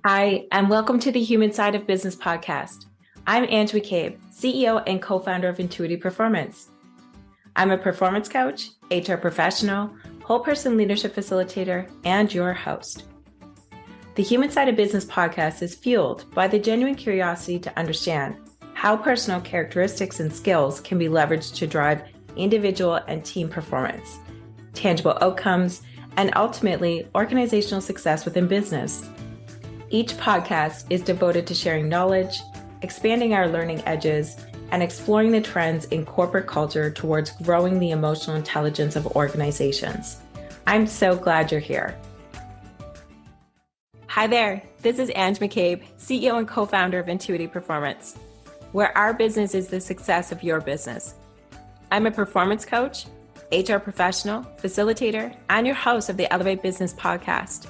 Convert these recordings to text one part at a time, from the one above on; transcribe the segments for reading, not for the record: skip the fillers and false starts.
Hi, and welcome to the Human Side of Business podcast. I'm Ange McCabe, CEO and co-founder of Intuitive Performance. I'm a performance coach, HR professional, whole person leadership facilitator, and your host. The Human Side of Business podcast is fueled by the genuine curiosity to understand how personal characteristics and skills can be leveraged to drive individual and team performance, tangible outcomes, and ultimately organizational success within business. Each podcast is devoted to sharing knowledge, expanding our learning edges, and exploring the trends in corporate culture towards growing the emotional intelligence of organizations. I'm so glad you're here. Hi there, this is Ange McCabe, CEO and co-founder of Intuitive Performance, where our business is the success of your business. I'm a performance coach, HR professional, facilitator, and your host of the Elevate Business podcast.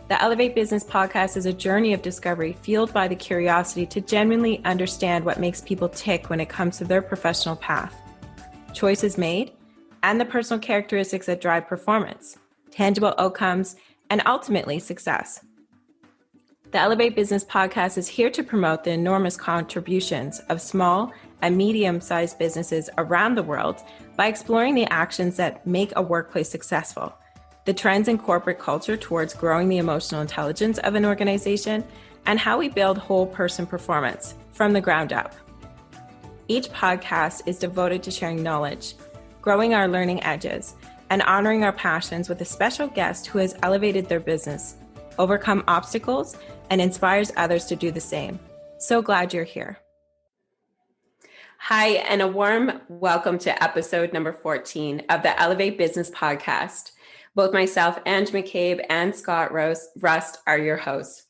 The Elevate Business podcast is a journey of discovery fueled by the curiosity to genuinely understand what makes people tick when it comes to their professional path, choices made, and the personal characteristics that drive performance, tangible outcomes, and ultimately success. The Elevate Business podcast is here to promote the enormous contributions of small and medium-sized businesses around the world by exploring the actions that make a workplace successful, the trends in corporate culture towards growing the emotional intelligence of an organization, and how we build whole person performance from the ground up. Each podcast is devoted to sharing knowledge, growing our learning edges, and honoring our passions with a special guest who has elevated their business, overcome obstacles, and inspires others to do the same. So glad you're here. Hi, and a warm welcome to episode number 14 of the Elevate Business podcast. Both myself, Ange McCabe, and Scott Rust are your hosts.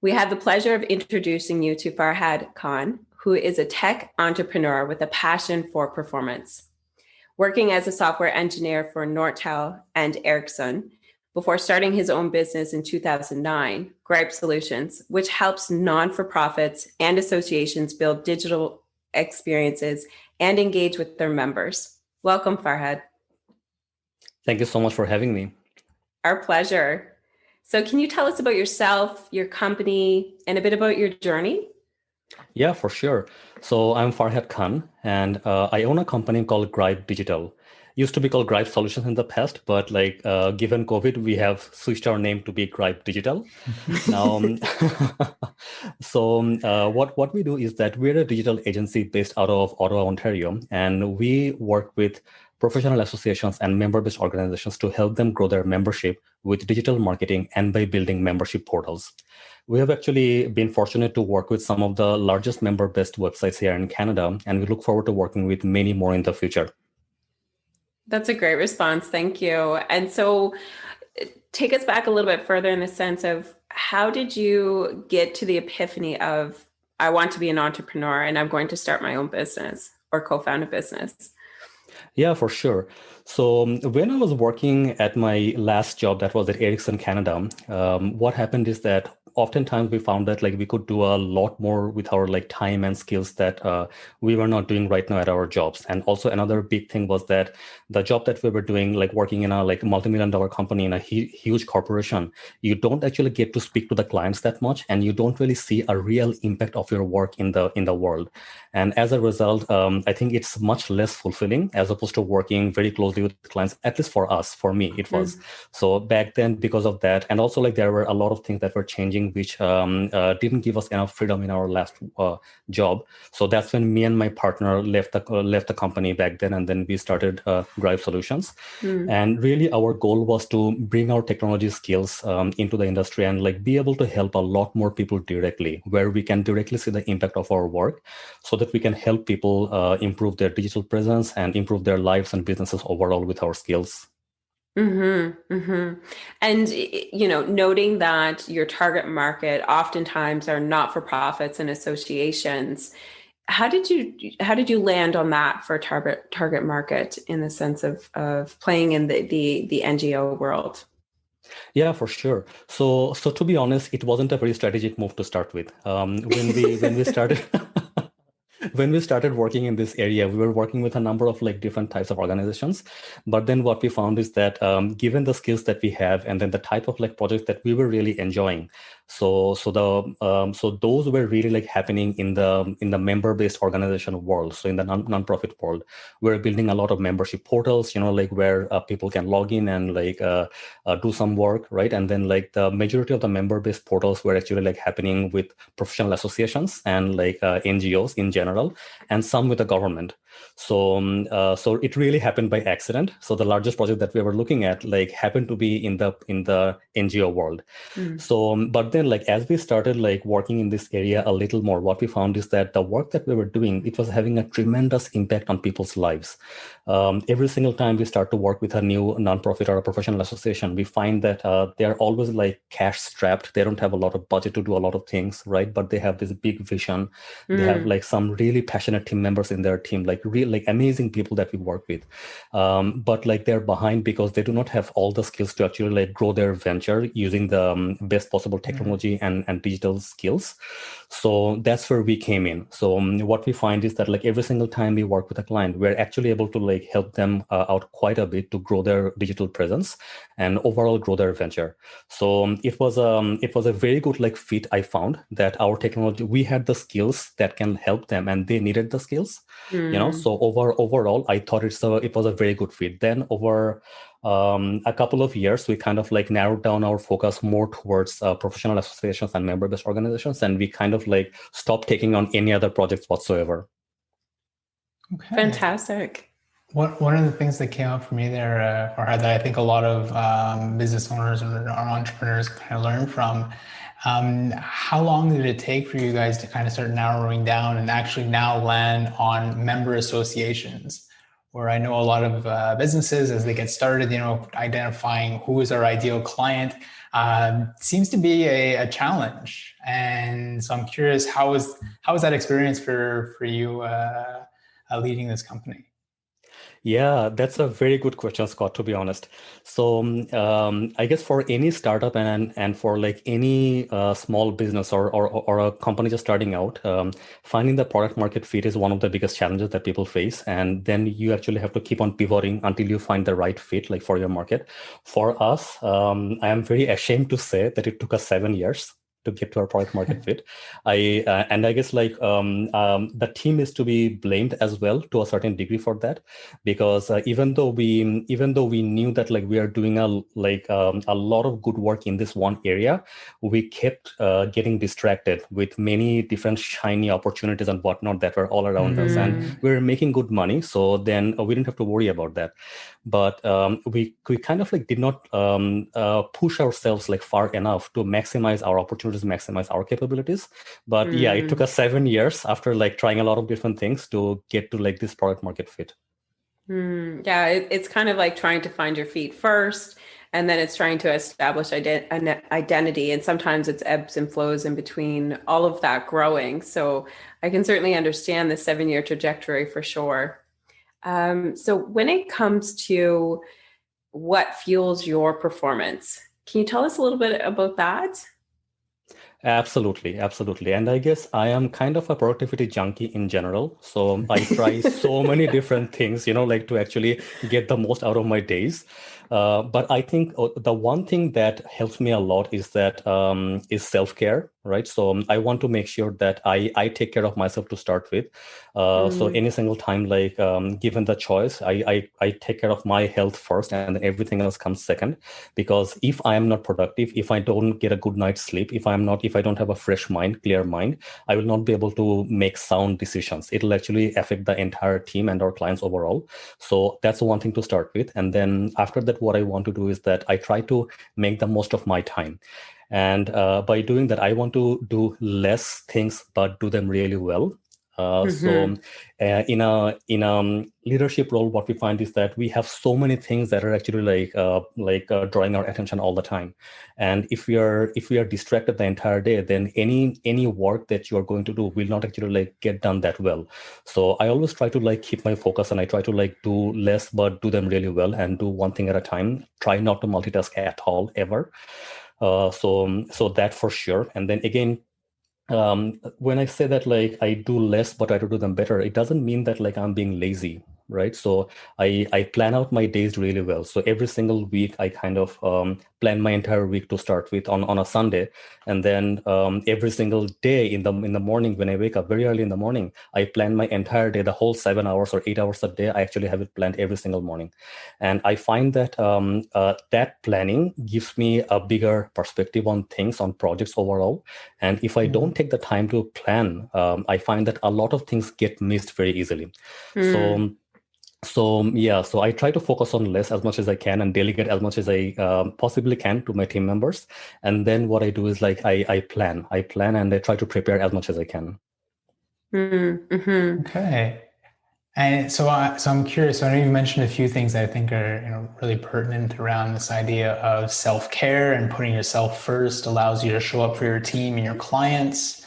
We have the pleasure of introducing you to Farhad Khan, who is a tech entrepreneur with a passion for performance. Working as a software engineer for Nortel and Ericsson before starting his own business in 2009, Grype Solutions, which helps non-for-profits and associations build digital experiences and engage with their members. Welcome, Farhad. Thank you so much for having me. Our pleasure. So can you tell us about yourself, your company, and a bit about your journey? Yeah, for sure. So I'm Farhad Khan, and I own a company called Grype Digital. Used to be called Grype Solutions in the past, but given COVID, we have switched our name to be Grype Digital. Now, what we do is that we're a digital agency based out of Ottawa, Ontario, and we work with professional associations and member-based organizations to help them grow their membership with digital marketing and by building membership portals. We have actually been fortunate to work with some of the largest member-based websites here in Canada, and we look forward to working with many more in the future. That's a great response. Thank you. And so take us back a little bit further in the sense of how did you get to the epiphany of, I want to be an entrepreneur and I'm going to start my own business or co-found a business? Yeah, for sure. So when I was working at my last job, that was at Ericsson Canada, what happened is that oftentimes we found that we could do a lot more with our time and skills that we were not doing right now at our jobs. And also another big thing was that the job that we were doing, working in a multi-million-dollar company in a huge corporation, you don't actually get to speak to the clients that much, and you don't really see a real impact of your work in the world. And as a result, I think it's much less fulfilling as opposed to working very closely with clients, at least for us. For me, it was. So back then, because of that, and also there were a lot of things that were changing, which didn't give us enough freedom in our last job. So that's when me and my partner left the company back then, and then we started Grype Solutions. And really, our goal was to bring our technology skills into the industry and be able to help a lot more people directly, where we can directly see the impact of our work, so that we can help people improve their digital presence and improve their lives and businesses overall with our skills. And, noting that your target market oftentimes are not-for-profits and associations, how did you land on that for target market in the sense of playing in the NGO world? Yeah, for sure. So to be honest, it wasn't a very strategic move to start with. When we started. When we started working in this area, we were working with a number of different types of organizations. But then what we found is that given the skills that we have and then the type of projects that we were really enjoying, So those were really like happening in the member-based organization world. So in the non-profit world, we're building a lot of membership portals, like where people can log in and like do some work, right? And then like the majority of the member-based portals were actually like happening with professional associations and like NGOs in general, and some with the government. So it really happened by accident. So the largest project that we were looking at like happened to be in the NGO world. So, but then like as we started like working in this area a little more, what we found is that the work that we were doing, it was having a tremendous impact on people's lives. Every single time we start to work with a new nonprofit or a professional association, we find that they are always like cash strapped. They don't have a lot of budget to do a lot of things, right? But they have this big vision. They have like some really passionate team members in their team, like real, like amazing people that we work with. But like they're behind because they do not have all the skills to actually like grow their venture using the best possible technology and digital skills. So that's where we came in. So what we find is that like every single time we work with a client, we're actually able to like help them out quite a bit to grow their digital presence and overall grow their venture. So it was a very good like fit. I found that our technology, we had the skills that can help them, and they needed the skills. So overall, I thought it was a very good fit. Then over a couple of years, we kind of like narrowed down our focus more towards professional associations and member-based organizations, and we kind of like stopped taking on any other projects whatsoever. Okay. Fantastic. One of the things that came up for me there, Farhad, that I think a lot of business owners or entrepreneurs kind of learn from, how long did it take for you guys to kind of start narrowing down and actually now land on member associations? Where I know a lot of businesses, as they get started, identifying who is our ideal client seems to be a challenge. And so I'm curious, how was that experience for you leading this company? Yeah, that's a very good question, Scott, to be honest. So I guess for any startup and for like any small business or a company just starting out, finding the product market fit is one of the biggest challenges that people face. And then you actually have to keep on pivoting until you find the right fit like for your market. For us, I am very ashamed to say that it took us 7 years to get to our product market fit. And I guess like the team is to be blamed as well to a certain degree for that, because even though we knew that like we are doing a lot of good work in this one area, we kept getting distracted with many different shiny opportunities and whatnot that were all around us, and we were making good money. So then we didn't have to worry about that. But we kind of like did not push ourselves like far enough to maximize our opportunities, maximize our capabilities. But yeah, it took us 7 years after like trying a lot of different things to get to like this product market fit. Yeah, it's kind of like trying to find your feet first, and then it's trying to establish an identity. And sometimes it's ebbs and flows in between all of that growing. So I can certainly understand the 7-year trajectory for sure. So when it comes to what fuels your performance, can you tell us a little bit about that? Absolutely. And I guess I am kind of a productivity junkie in general. So I try so many different things, like to actually get the most out of my days. But I think the one thing that helps me a lot is is self-care, right? So I want to make sure that I take care of myself to start with. So any single time, like given the choice, I take care of my health first, and then everything else comes second. Because if I am not productive, if I don't get a good night's sleep, if I don't have a fresh mind, clear mind, I will not be able to make sound decisions. It'll actually affect the entire team and our clients overall. So that's one thing to start with. And then after that, what I want to do is that I try to make the most of my time. And by doing that, I want to do less things, but do them really well. So in a leadership role, what we find is that we have so many things that are actually drawing our attention all the time. And if we are distracted the entire day, then any work that you are going to do will not actually like get done that well. So I always try to like keep my focus, and I try to like do less, but do them really well, and do one thing at a time. Try not to multitask at all, ever. So that for sure. And then again, when I say that like I do less but I try to do them better, it doesn't mean that like I'm being lazy. right? So I plan out my days really well. So every single week, I kind of plan my entire week to start with on a Sunday, and then every single day in the morning when I wake up very early in the morning, I plan my entire day, the whole 7 hours or 8 hours a day. I actually have it planned every single morning, and I find that that planning gives me a bigger perspective on things, on projects overall. And if I don't take the time to plan, I find that a lot of things get missed very easily. So so I try to focus on less as much as I can and delegate as much as I possibly can to my team members. And then what I do is like I plan, and I try to prepare as much as I can. Mm-hmm. Okay. And so I'm curious. So I know you mentioned a few things that I think are really pertinent around this idea of self-care and putting yourself first allows you to show up for your team and your clients.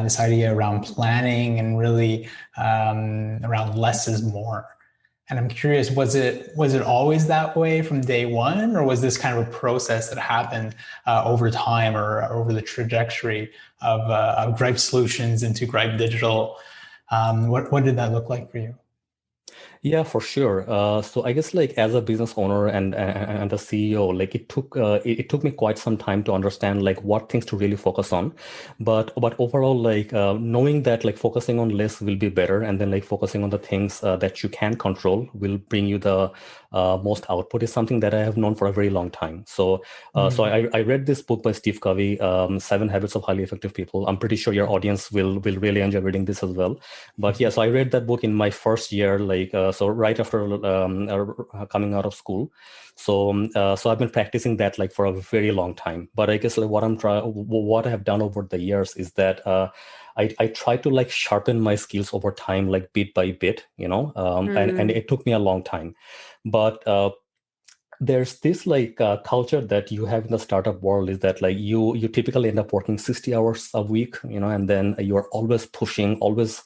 This idea around planning and really around less is more. And I'm curious, was it always that way from day one, or was this kind of a process that happened over time or over the trajectory of Grype Solutions into Grype Digital? What did that look like for you? Yeah, for sure. So I guess like as a business owner and a CEO, like it took me quite some time to understand like what things to really focus on, but overall like knowing that like focusing on less will be better, and then like focusing on the things that you can control will bring you the most output is something that I have known for a very long time. So so I read this book by Steve Covey, 7 Habits of Highly Effective People. I'm pretty sure your audience will really enjoy reading this as well. But yeah, so I read that book in my first year, like so right after coming out of school. So I've been practicing that like for a very long time. But I guess like what I have done over the years is that I try to like sharpen my skills over time, like bit by bit, and it took me a long time. But there's this like culture that you have in the startup world is that like you typically end up working 60 hours a week, and then you're always pushing, always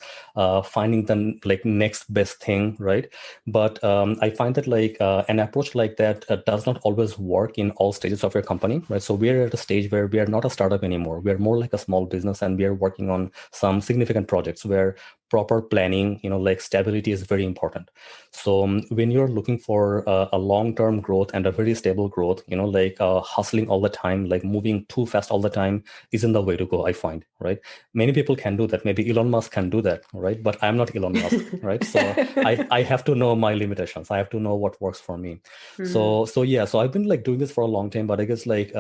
finding the like next best thing, right? But I find that like an approach like that does not always work in all stages of your company, right? So we're at a stage where we are not a startup anymore. We're more like a small business, and we are working on some significant projects where proper planning, like stability is very important. So when you're looking for a long-term growth and a very stable growth, like hustling all the time, like moving too fast all the time isn't the way to go, I find, right? Many people can do that. Maybe Elon Musk can do that, right? But I'm not Elon Musk, right? So I have to know my limitations. I have to know what works for me. So yeah, so I've been like doing this for a long time, but I guess like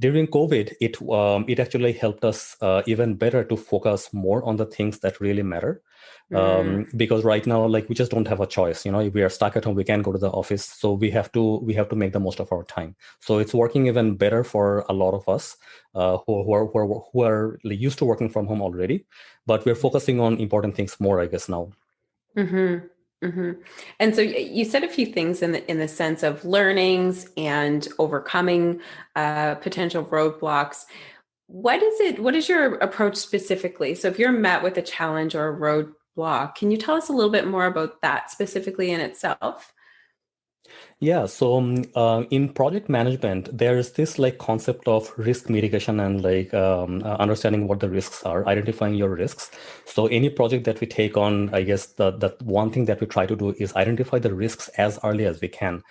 during COVID, it actually helped us even better to focus more on the things that really matter. Because right now, like we just don't have a choice. We are stuck at home. We can't go to the office, so we have to make the most of our time. So it's working even better for a lot of us who are like, used to working from home already. But we're focusing on important things more, I guess, now. And so you said a few things in the sense of learnings and overcoming potential roadblocks. What is your approach specifically? So if you're met with a challenge or a roadblock, can you tell us a little bit more about that specifically in itself? Yeah, so in project management, there is this like concept of risk mitigation and like understanding what the risks are, identifying your risks. So any project that we take on, I guess the one thing that we try to do is identify the risks as early as we can.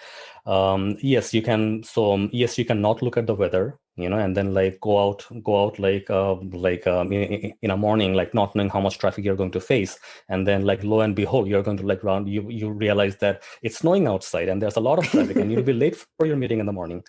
Yes, you can. So yes, you can not look at the weather, and then like go out like in a morning, like not knowing how much traffic you're going to face, and then like lo and behold, you're going to like run. You realize that it's snowing outside and there's a lot of traffic, and you'll be late for your meeting in the morning.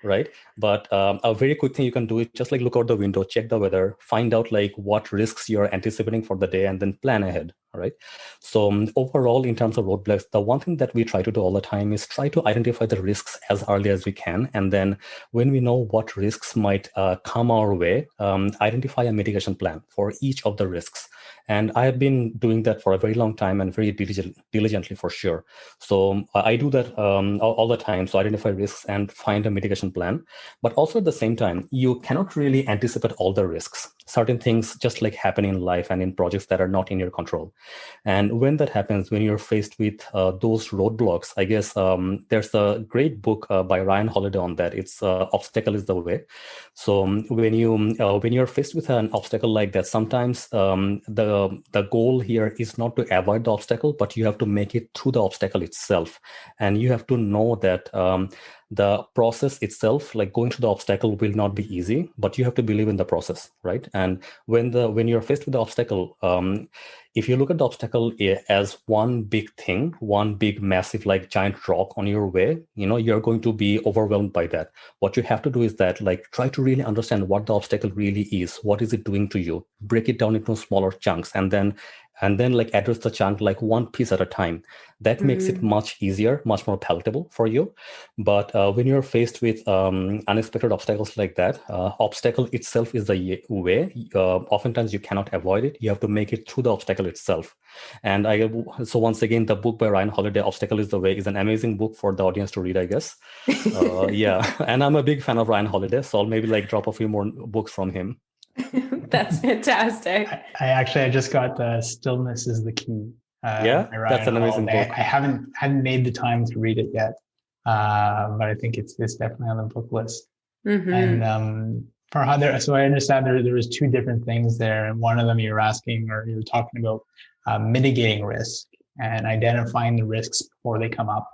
Right. But a very quick thing you can do is just like look out the window, check the weather, find out like what risks you're anticipating for the day, and then plan ahead. Right. So overall, in terms of roadblocks, the one thing that we try to do all the time is try to identify the risks as early as we can. And then when we know what risks might come our way, identify a mitigation plan for each of the risks. And I have been doing that for a very long time and very diligently for sure. So I do that all the time. So identify risks and find a mitigation plan. But also at the same time, you cannot really anticipate all the risks. certain things just like happen in life and in projects that are not in your control. And when that happens, when you're faced with those roadblocks, I guess there's a great book by Ryan Holiday on that. It's Obstacle is the Way. So when you're faced with an obstacle like that, sometimes the goal here is not to avoid the obstacle, but you have to make it through the obstacle itself. And you have to know that the process itself, like going through the obstacle, will not be easy, but you have to believe in the process, right? And when you're faced with the obstacle, if you look at the obstacle as one big thing, one big massive like giant rock on your way, you're going to be overwhelmed by that. What you have to do is that like try to really understand what the obstacle really is. What is it doing to you? Break it down into smaller chunks, and then like address the chunk like one piece at a time. That makes it much easier, much more palatable for you. But when you're faced with unexpected obstacles like that, obstacle itself is the way. Oftentimes you cannot avoid it. You have to make it through the obstacle itself. And so once again, the book by Ryan Holiday, Obstacle is the Way, is an amazing book for the audience to read, I guess. Yeah, and I'm a big fan of Ryan Holiday, so I'll maybe like drop a few more books from him. That's fantastic. I just got Stillness is the Key. That's an amazing book. I haven't made the time to read it yet, but I think it's definitely on the book list. And Farhad, so I understand there was two different things there, and one of them you're talking about mitigating risk and identifying the risks before they come up.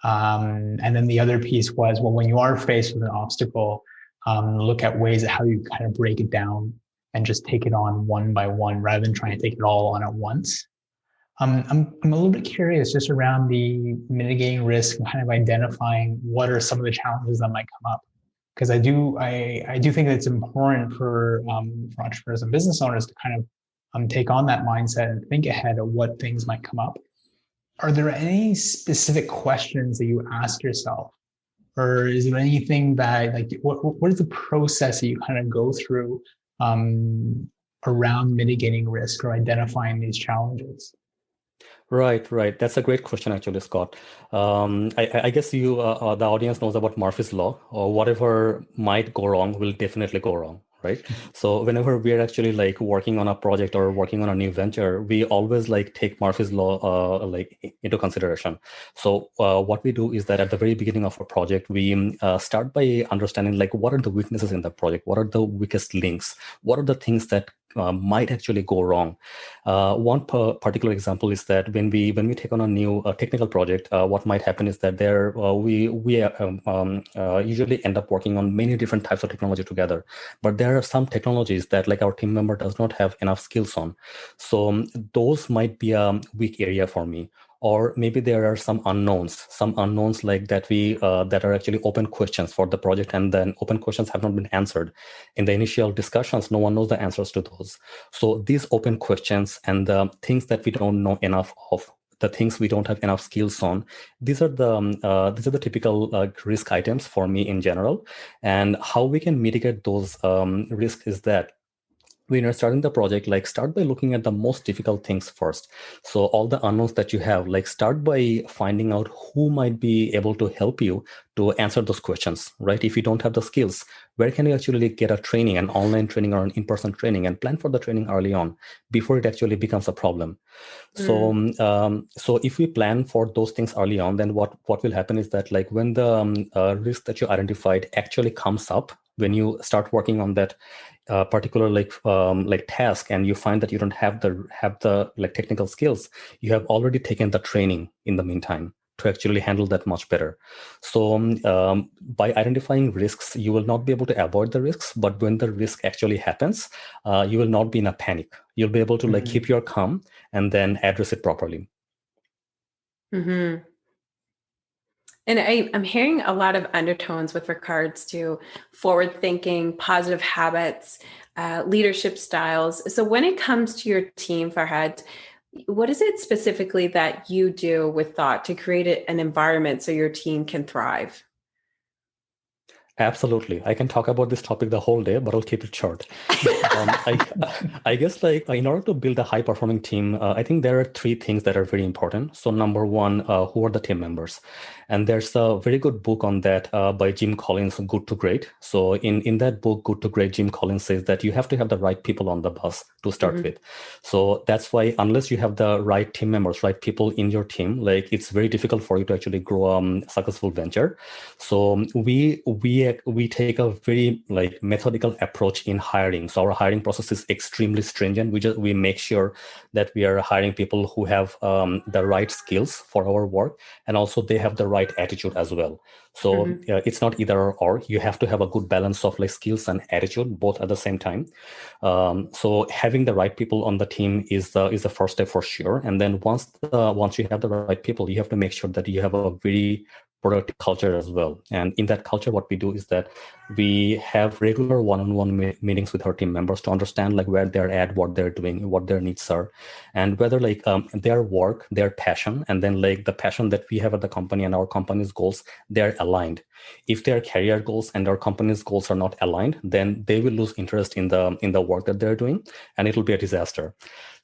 And then the other piece was, well, when you are faced with an obstacle, look at ways of how you kind of break it down and just take it on one by one rather than trying to take it all on at once. I'm a little bit curious just around the mitigating risk and kind of identifying what are some of the challenges that might come up. Because I do think that it's important for entrepreneurs and business owners to kind of take on that mindset and think ahead of what things might come up. Are there any specific questions that you ask yourself? Or is there anything that, like, what is the process that you kind of go through around mitigating risk or identifying these challenges? Right. That's a great question, actually, Scott. I guess the audience knows about Murphy's Law, or whatever might go wrong will definitely go wrong. Right. So whenever we're actually like working on a project or working on a new venture, we always like take Murphy's Law like into consideration. So what we do is that at the very beginning of a project, we start by understanding like what are the weaknesses in the project, what are the weakest links, what are the things that might actually go wrong. One particular example is that when we take on a new technical project, what might happen is that we usually end up working on many different types of technology together, but there are some technologies that like our team member does not have enough skills on. So those might be a weak area for me. Or maybe there are some unknowns like that that are actually open questions for the project, and then open questions have not been answered. In the initial discussions, no one knows the answers to those. So these open questions and the things that we don't know enough of, the things we don't have enough skills on, these are the typical risk items for me in general. And how we can mitigate those risks is that when you're starting the project, like start by looking at the most difficult things first. So all the unknowns that you have, like start by finding out who might be able to help you to answer those questions, right? If you don't have the skills, where can you actually get a training, an online training or an in-person training, and plan for the training early on before it actually becomes a problem. So if we plan for those things early on, then what will happen is that like when the risk that you identified actually comes up, when you start working on that particular like task, and you find that you don't have the like technical skills, you have already taken the training in the meantime to actually handle that much better. So by identifying risks, you will not be able to avoid the risks, but when the risk actually happens, you will not be in a panic. You'll be able to like keep your calm and then address it properly. Mm-hmm. And I'm hearing a lot of undertones with regards to forward thinking, positive habits, leadership styles. So when it comes to your team, Farhad, what is it specifically that you do with thought to create an environment so your team can thrive? Absolutely. I can talk about this topic the whole day, but I'll keep it short. I guess like in order to build a high performing team, I think there are three things that are very important. So number one, who are the team members? And there's a very good book on that by Jim Collins, Good to Great. So in that book, Good to Great, Jim Collins says that you have to have the right people on the bus to start with. So that's why unless you have the right team members, right people in your team, like it's very difficult for you to actually grow a successful venture. So we take a very like methodical approach in hiring. So our hiring process is extremely stringent. We make sure that we are hiring people who have the right skills for our work, and also they have the right attitude as well. So it's not either or. You have to have a good balance of like skills and attitude both at the same time. So having the right people on the team is the first step for sure. And then once you have the right people, you have to make sure that you have a very productive culture as well. And in that culture, what we do is that we have regular one-on-one meetings with our team members to understand like where they're at, what they're doing, what their needs are, and whether like their work, their passion, and then like the passion that we have at the company and our company's goals, they're aligned. If their career goals and our company's goals are not aligned, then they will lose interest in the work that they're doing, and it'll be a disaster.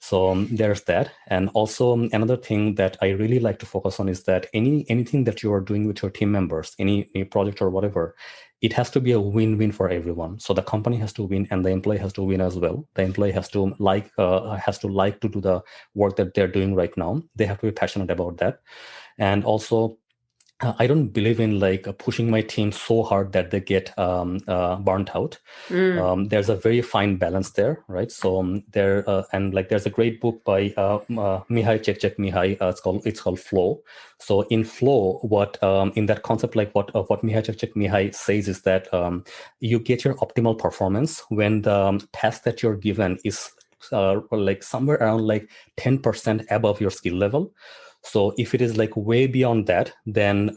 So there's that. And also another thing that I really like to focus on is that anything that you are doing with your team members, any project or whatever, it has to be a win-win for everyone. So the company has to win and the employee has to win as well. The employee has to like to do the work that they're doing right now. They have to be passionate about that. And also, I don't believe in like pushing my team so hard that they get burnt out. There's a very fine balance there, right? So and like there's a great book by Mihai Csikszentmihalyi. It's called Flow. So in Flow, what in that concept, like what Mihai Csikszentmihalyi says is that you get your optimal performance when the task that you're given is like somewhere around like 10% above your skill level. So if it is like way beyond that, then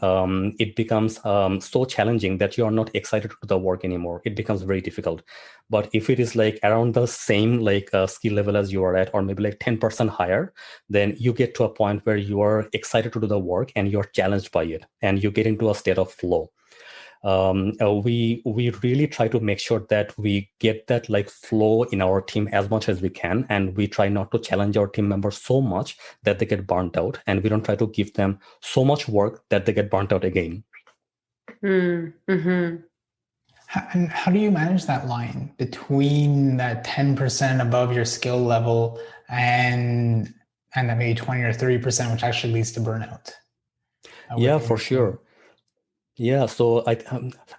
it becomes so challenging that you are not excited to do the work anymore. It becomes very difficult. But if it is like around the same like skill level as you are at, or maybe like 10% higher, then you get to a point where you are excited to do the work and you're challenged by it, and you get into a state of flow. We really try to make sure that we get that like flow in our team as much as we can, and we try not to challenge our team members so much that they get burnt out, and we don't try to give them so much work that they get burnt out again. And how do you manage that line between that 10% above your skill level and that maybe 20 or 30%, which actually leads to burnout? Yeah, for sure. Yeah, so I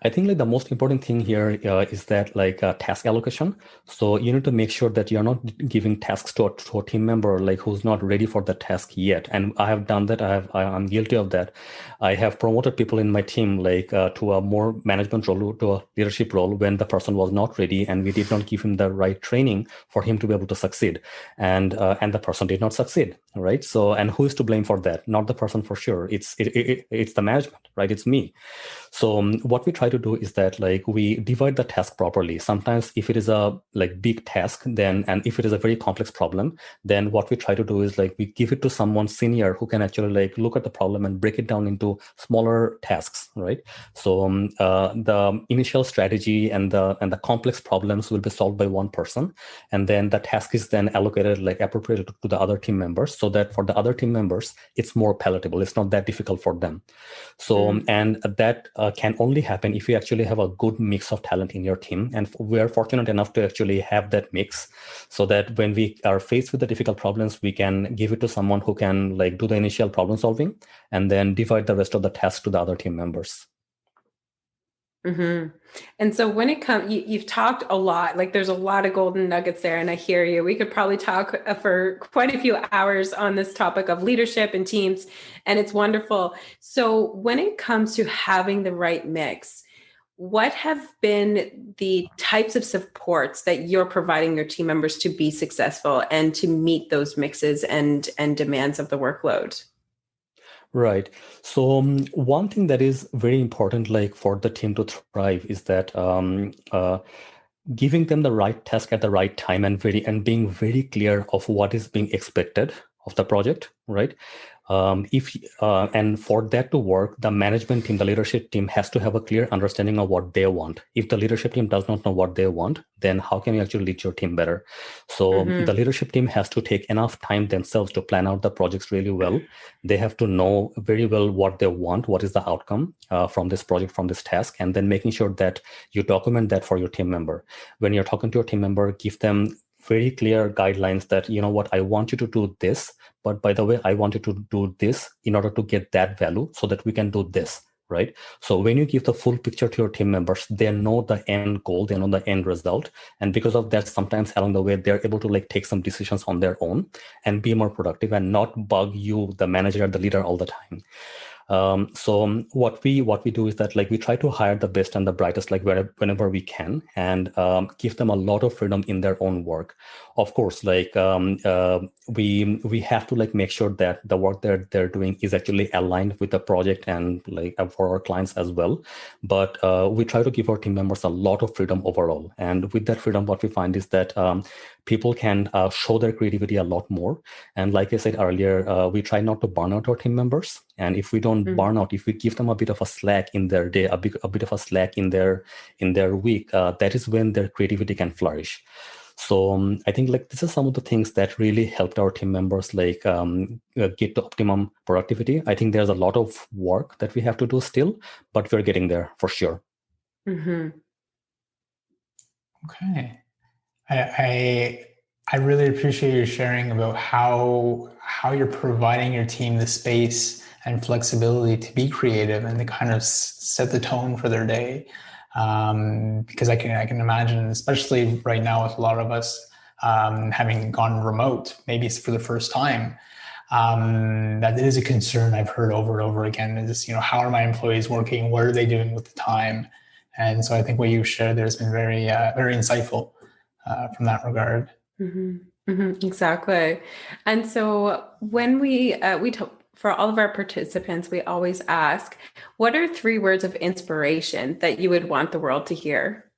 think like the most important thing here is that like task allocation. So you need to make sure that you're not giving tasks to a team member like who's not ready for the task yet. And I have done that. I'm guilty of that. I have promoted people in my team like to a more management role, to a leadership role, when the person was not ready, and we did not give him the right training for him to be able to succeed, and the person did not succeed, right? So, and who is to blame for that? Not the person for sure. It's the management, right? It's me. So what we try to do is that like we divide the task properly. Sometimes if it is a like big task, then, and if it is a very complex problem, then what we try to do is like we give it to someone senior who can actually like look at the problem and break it down into smaller tasks, right? So the initial strategy and the complex problems will be solved by one person, and then the task is then allocated like appropriately to the other team members, so that for the other team members it's more palatable. It's not that difficult for them. So and that can only happen if you actually have a good mix of talent in your team. And we are fortunate enough to actually have that mix, so that when we are faced with the difficult problems, we can give it to someone who can like do the initial problem solving and then divide the rest of the task to the other team members. And so when it comes, you've talked a lot, like there's a lot of golden nuggets there, and I hear you. We could probably talk for quite a few hours on this topic of leadership and teams, and it's wonderful. So when it comes to having the right mix, what have been the types of supports that you're providing your team members to be successful and to meet those mixes and demands of the workload? Right. So one thing that is very important, like for the team to thrive, is that giving them the right task at the right time, and being very clear of what is being expected of the project, right? And for that to work, the management team, the leadership team has to have a clear understanding of what they want. If the leadership team does not know what they want, then how can you actually lead your team better? So the leadership team has to take enough time themselves to plan out the projects really well. They have to know very well what they want, what is the outcome from this project, from this task, and then making sure that you document that for your team member. When you're talking to your team member, give them very clear guidelines that, you know what, I want you to do this, but by the way, I want you to do this in order to get that value so that we can do this, right? So when you give the full picture to your team members, they know the end goal, they know the end result. And because of that, sometimes along the way, they're able to like take some decisions on their own and be more productive and not bug you, the manager, the leader all the time. So what we do is that like we try to hire the best and the brightest like whenever we can, and give them a lot of freedom in their own work. Of course, like we have to like make sure that the work they're doing is actually aligned with the project and like for our clients as well. But we try to give our team members a lot of freedom overall. And with that freedom, what we find is that people can show their creativity a lot more. And like I said earlier, we try not to burn out our team members. And if we don't burn out, if we give them a bit of a slack in their day, a bit of a slack in their week, that is when their creativity can flourish. So I think like this is some of the things that really helped our team members like get to optimum productivity. I think there's a lot of work that we have to do still, but we're getting there for sure. Okay. I really appreciate you sharing about how you're providing your team the space and flexibility to be creative and to kind of set the tone for their day. Because I can imagine, especially right now with a lot of us having gone remote, maybe it's for the first time, that is a concern I've heard over and over again is, how are my employees working? What are they doing with the time? And so I think what you've shared there has been very, very insightful from that regard. Exactly. And so when for all of our participants, we always ask, what are 3 words of inspiration that you would want the world to hear?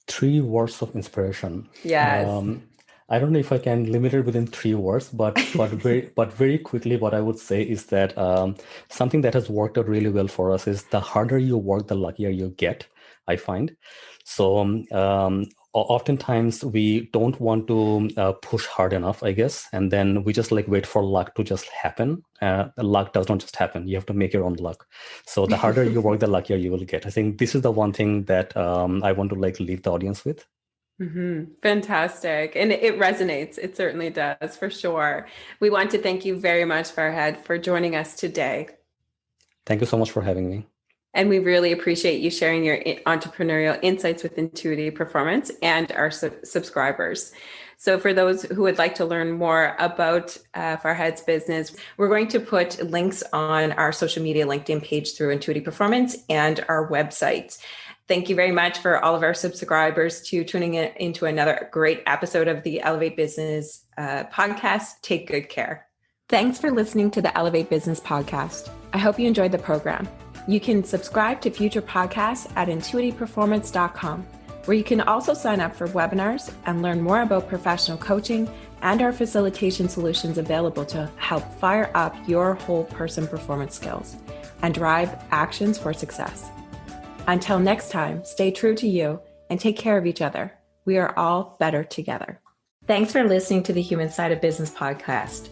3 words of inspiration. Yes. I don't know if I can limit it within 3 words, but very quickly, what I would say is that something that has worked out really well for us is the harder you work, the luckier you get, I find. So oftentimes we don't want to push hard enough, I guess, and then we just like wait for luck to just happen. Luck does not just happen. You have to make your own luck. So the harder you work, the luckier you will get. I think this is the one thing that I want to like leave the audience with. Fantastic. And it resonates. It certainly does, for sure. We want to thank you very much, Farhad, for joining us today. Thank you so much for having me. And we really appreciate you sharing your entrepreneurial insights with Intuitive Performance and our subscribers. So for those who would like to learn more about Farhad's business, we're going to put links on our social media LinkedIn page through Intuitive Performance and our website. Thank you very much for all of our subscribers to tuning in into another great episode of the Elevate Business podcast. Take good care. Thanks for listening to the Elevate Business podcast. I hope you enjoyed the program. You can subscribe to future podcasts at intuitiveperformance.com, where you can also sign up for webinars and learn more about professional coaching and our facilitation solutions available to help fire up your whole person performance skills and drive actions for success. Until next time, stay true to you and take care of each other. We are all better together. Thanks for listening to the Human Side of Business podcast.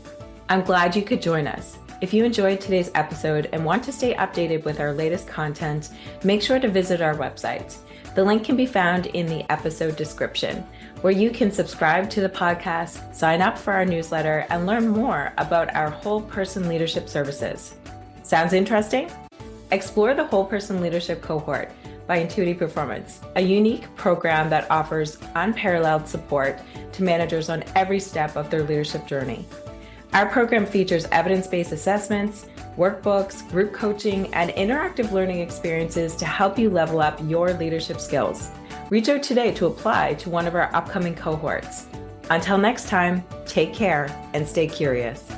I'm glad you could join us. If you enjoyed today's episode and want to stay updated with our latest content, make sure to visit our website. The link can be found in the episode description, where you can subscribe to the podcast, sign up for our newsletter, and learn more about our whole person leadership services. Sounds interesting? Explore the Whole Person Leadership Cohort by Intuitive Performance, a unique program that offers unparalleled support to managers on every step of their leadership journey. Our program features evidence-based assessments, workbooks, group coaching, and interactive learning experiences to help you level up your leadership skills. Reach out today to apply to one of our upcoming cohorts. Until next time, take care and stay curious.